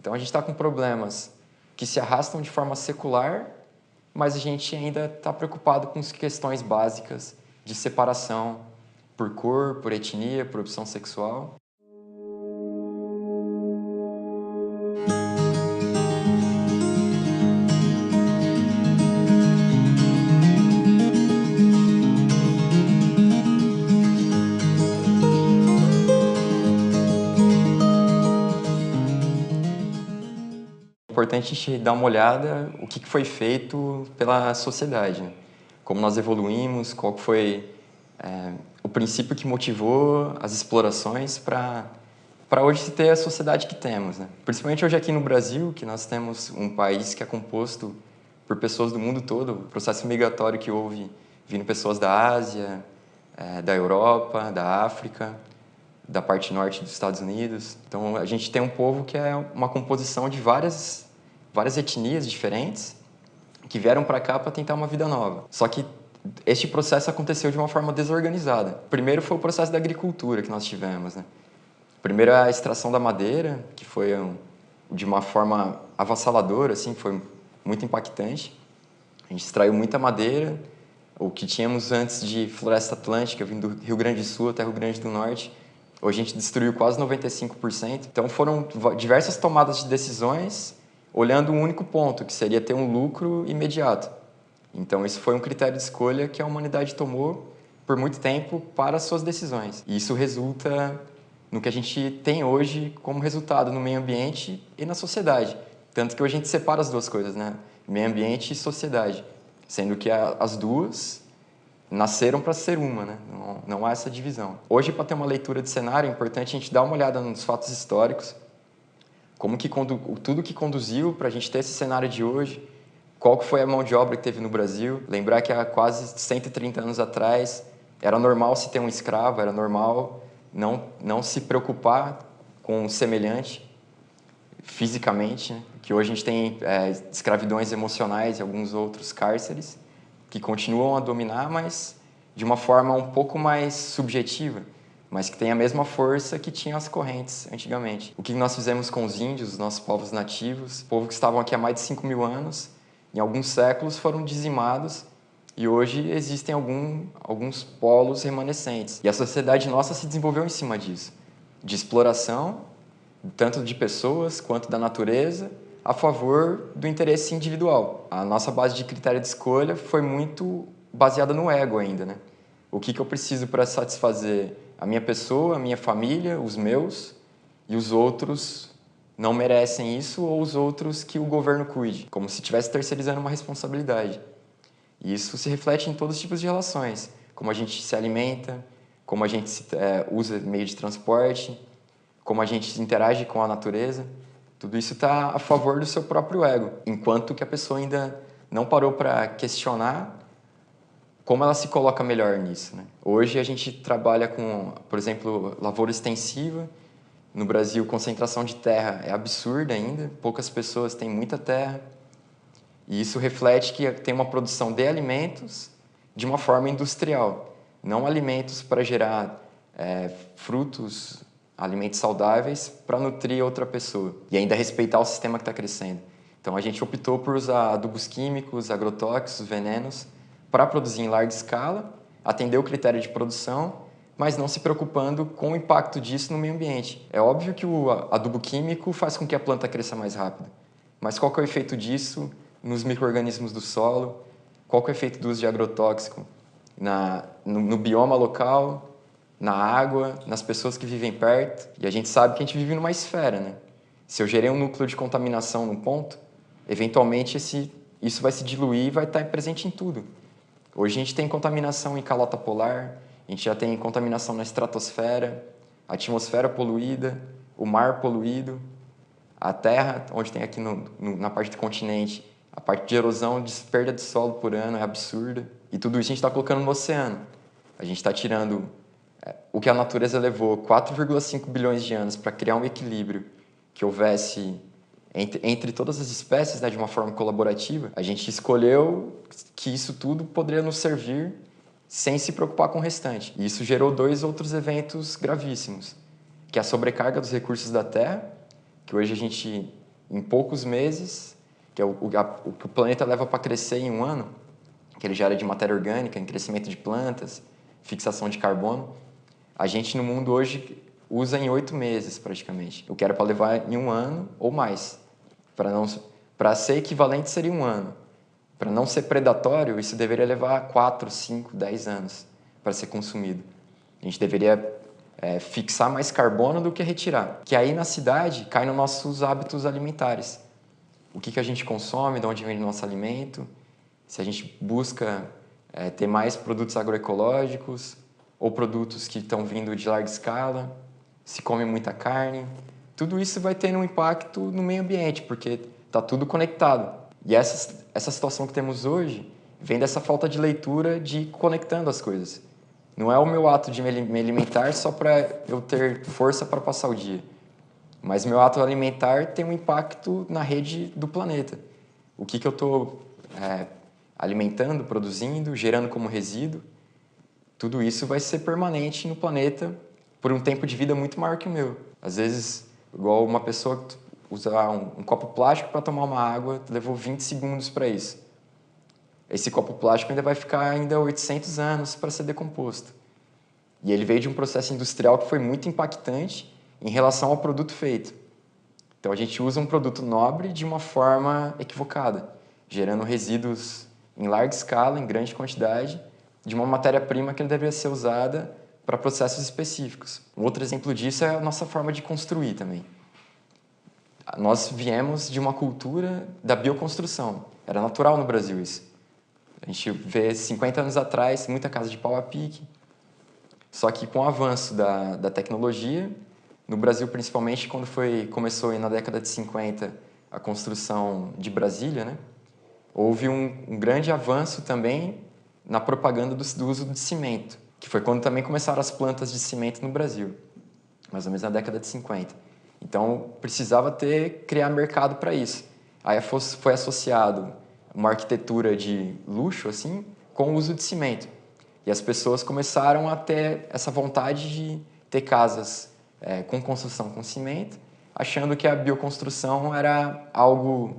Então a gente está com problemas que se arrastam de forma secular, mas a gente ainda está preocupado com as questões básicas de separação por cor, por etnia, por opção sexual. É importante a gente dar uma olhada o que foi feito pela sociedade, né? Como nós evoluímos, qual foi o princípio que motivou as explorações para hoje se ter a sociedade que temos, né? Principalmente hoje aqui no Brasil, que nós temos um país que é composto por pessoas do mundo todo, o processo migratório que houve vindo pessoas da Ásia, da Europa, da África, da parte norte dos Estados Unidos. Então, a gente tem um povo que é uma composição de várias etnias diferentes que vieram para cá para tentar uma vida nova. Só que este processo aconteceu de uma forma desorganizada. Primeiro foi o processo da agricultura que nós tivemos, né? Primeiro a extração da madeira, que foi de uma forma avassaladora, assim, foi muito impactante. A gente extraiu muita madeira. O que tínhamos antes de floresta atlântica, vindo do Rio Grande do Sul até Rio Grande do Norte, hoje a gente destruiu quase 95%. Então foram diversas tomadas de decisões olhando um único ponto, que seria ter um lucro imediato. Então isso foi um critério de escolha que a humanidade tomou por muito tempo para as suas decisões. E isso resulta no que a gente tem hoje como resultado no meio ambiente e na sociedade. Tanto que hoje a gente separa as duas coisas, né? Meio ambiente e sociedade. Sendo que as duas nasceram para ser uma, né? Não há essa divisão. Hoje, para ter uma leitura de cenário, é importante a gente dar uma olhada nos fatos históricos, como que tudo que conduziu para a gente ter esse cenário de hoje, qual que foi a mão de obra que teve no Brasil. Lembrar que há quase 130 anos atrás era normal se ter um escravo, era normal não se preocupar com o semelhante fisicamente, né? Que hoje a gente tem escravidões emocionais e alguns outros cárceres que continuam a dominar, mas de uma forma um pouco mais subjetiva, mas que tem a mesma força que tinham as correntes antigamente. O que nós fizemos com os índios, os nossos povos nativos, povos que estavam aqui há mais de 5.000 anos, em alguns séculos foram dizimados e hoje existem alguns polos remanescentes. E a sociedade nossa se desenvolveu em cima disso, de exploração, tanto de pessoas quanto da natureza, a favor do interesse individual. A nossa base de critério de escolha foi muito baseada no ego ainda, né? O que eu preciso para satisfazer a minha pessoa, a minha família, os meus, e os outros não merecem isso, ou os outros que o governo cuide, como se estivesse terceirizando uma responsabilidade. E isso se reflete em todos os tipos de relações, como a gente se alimenta, como a gente usa meio de transporte, como a gente interage com a natureza. Tudo isso está a favor do seu próprio ego, enquanto que a pessoa ainda não parou para questionar como ela se coloca melhor nisso, né? Hoje a gente trabalha com, por exemplo, lavoura extensiva. No Brasil, concentração de terra é absurda ainda, poucas pessoas têm muita terra. E isso reflete que tem uma produção de alimentos de uma forma industrial, não alimentos para gerar frutos, alimentos saudáveis para nutrir outra pessoa e ainda respeitar o sistema que está crescendo. Então a gente optou por usar adubos químicos, agrotóxicos, venenos para produzir em larga escala, atender o critério de produção, mas não se preocupando com o impacto disso no meio ambiente. É óbvio que o adubo químico faz com que a planta cresça mais rápido, mas qual que é o efeito disso nos micro-organismos do solo? Qual que é o efeito do uso de agrotóxico no bioma local, na água, nas pessoas que vivem perto? E a gente sabe que a gente vive numa esfera, né? Se eu gerei um núcleo de contaminação num ponto, eventualmente isso vai se diluir e vai estar presente em tudo. Hoje a gente tem contaminação em calota polar, a gente já tem contaminação na estratosfera, a atmosfera poluída, o mar poluído, a terra, onde tem aqui na parte do continente, a parte de erosão, de perda de solo por ano é absurda. E tudo isso a gente está colocando no oceano. A gente está tirando o que a natureza levou 4,5 bilhões de anos para criar um equilíbrio que houvesse entre todas as espécies, né, de uma forma colaborativa. A gente escolheu que isso tudo poderia nos servir sem se preocupar com o restante. E isso gerou dois outros eventos gravíssimos, que é a sobrecarga dos recursos da Terra, que hoje a gente em poucos meses, que é o que o planeta leva para crescer em um ano, que ele gera de matéria orgânica, em crescimento de plantas, fixação de carbono, a gente no mundo hoje usa em 8 meses praticamente. Eu quero para levar em um ano ou mais. Para ser equivalente seria um ano. Para não ser predatório, isso deveria levar 4, 5, 10 anos para ser consumido. A gente deveria fixar mais carbono do que retirar. Que aí na cidade cai nos nossos hábitos alimentares. O que a gente consome, de onde vem o nosso alimento, se a gente busca ter mais produtos agroecológicos ou produtos que estão vindo de larga escala, se come muita carne, tudo isso vai ter um impacto no meio ambiente, porque está tudo conectado. E essa situação que temos hoje vem dessa falta de leitura de ir conectando as coisas. Não é o meu ato de me alimentar só para eu ter força para passar o dia, mas meu ato alimentar tem um impacto na rede do planeta. O que eu estou alimentando, produzindo, gerando como resíduo, tudo isso vai ser permanente no planeta por um tempo de vida muito maior que o meu. Às vezes, igual uma pessoa usar um copo plástico para tomar uma água, levou 20 segundos para isso. Esse copo plástico ainda vai ficar ainda 800 anos para ser decomposto. E ele veio de um processo industrial que foi muito impactante em relação ao produto feito. Então a gente usa um produto nobre de uma forma equivocada, gerando resíduos em larga escala, em grande quantidade, de uma matéria-prima que deveria ser usada para processos específicos. Um outro exemplo disso é a nossa forma de construir também. Nós viemos de uma cultura da bioconstrução. Era natural no Brasil isso. A gente vê 50 anos atrás, muita casa de pau a pique. Só que com o avanço da tecnologia, no Brasil principalmente, quando começou na década de 50 a construção de Brasília, né? Houve um grande avanço também na propaganda do uso de cimento, que foi quando também começaram as plantas de cimento no Brasil, mais ou menos na década de 50. Então, precisava criar mercado para isso. Aí foi associado uma arquitetura de luxo, assim, com o uso de cimento. E as pessoas começaram a ter essa vontade de ter casas com construção com cimento, achando que a bioconstrução era algo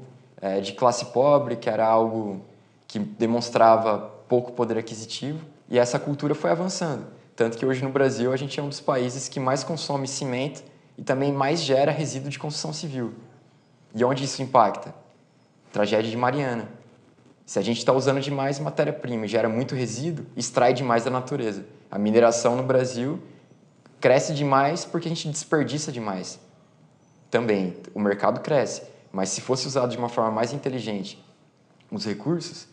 de classe pobre, que era algo que demonstrava pouco poder aquisitivo. E essa cultura foi avançando. Tanto que hoje no Brasil a gente é um dos países que mais consome cimento e também mais gera resíduo de construção civil. E onde isso impacta? Tragédia de Mariana. Se a gente está usando demais matéria-prima e gera muito resíduo, extrai demais da natureza. A mineração no Brasil cresce demais porque a gente desperdiça demais. Também, o mercado cresce, mas se fosse usado de uma forma mais inteligente os recursos,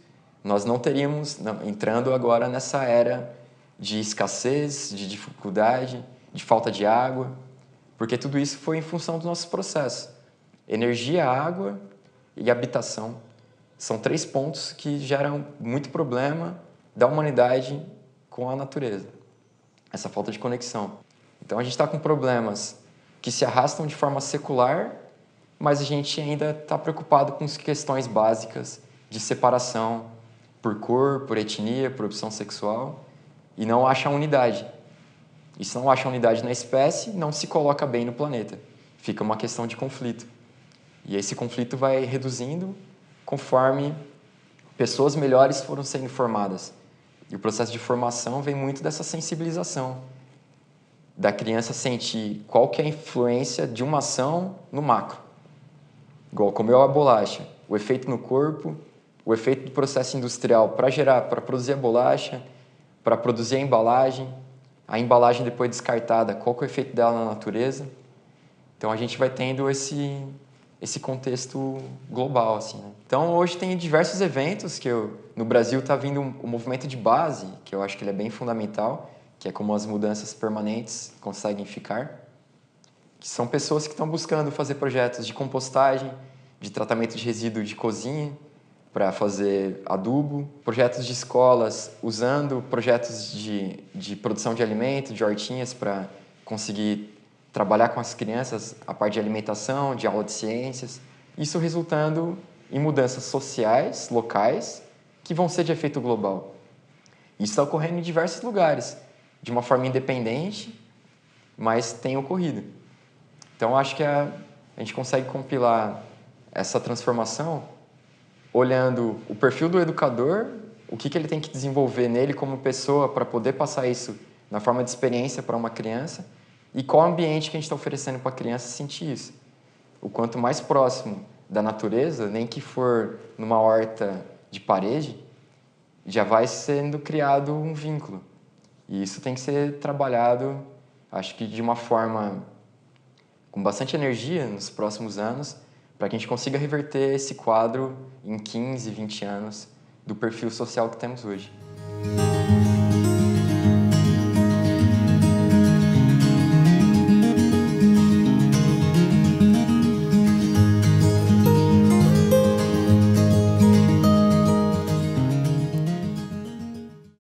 nós não teríamos, entrando agora nessa era de escassez, de dificuldade, de falta de água, porque tudo isso foi em função dos nossos processos. Energia, água e habitação. São 3 pontos que geram muito problema da humanidade com a natureza. Essa falta de conexão. Então a gente está com problemas que se arrastam de forma secular, mas a gente ainda está preocupado com as questões básicas de separação por cor, por etnia, por opção sexual, e não acha unidade. E se não acha unidade na espécie, não se coloca bem no planeta. Fica uma questão de conflito. E esse conflito vai reduzindo conforme pessoas melhores foram sendo formadas. E o processo de formação vem muito dessa sensibilização, da criança sentir qual que é a influência de uma ação no macro. Igual comer a bolacha, o efeito no corpo, o efeito do processo industrial para produzir a bolacha, para produzir a embalagem depois descartada, qual que é o efeito dela na natureza. Então a gente vai tendo esse contexto global, assim, né? Então, hoje tem diversos eventos que no Brasil está vindo um movimento de base, que eu acho que ele é bem fundamental, que é como as mudanças permanentes conseguem ficar, que são pessoas que estão buscando fazer projetos de compostagem, de tratamento de resíduo de cozinha, para fazer adubo, projetos de escolas usando projetos de produção de alimento, de hortinhas, para conseguir trabalhar com as crianças a parte de alimentação, de aula de ciências, isso resultando em mudanças sociais, locais, que vão ser de efeito global. Isso está ocorrendo em diversos lugares, de uma forma independente, mas tem ocorrido. Então, acho que a gente consegue compilar essa transformação olhando o perfil do educador, o que ele tem que desenvolver nele como pessoa para poder passar isso na forma de experiência para uma criança e qual ambiente que a gente está oferecendo para a criança sentir isso. O quanto mais próximo da natureza, nem que for numa horta de parede, já vai sendo criado um vínculo. E isso tem que ser trabalhado, acho que de uma forma com bastante energia nos próximos anos, para que a gente consiga reverter esse quadro em 15, 20 anos do perfil social que temos hoje.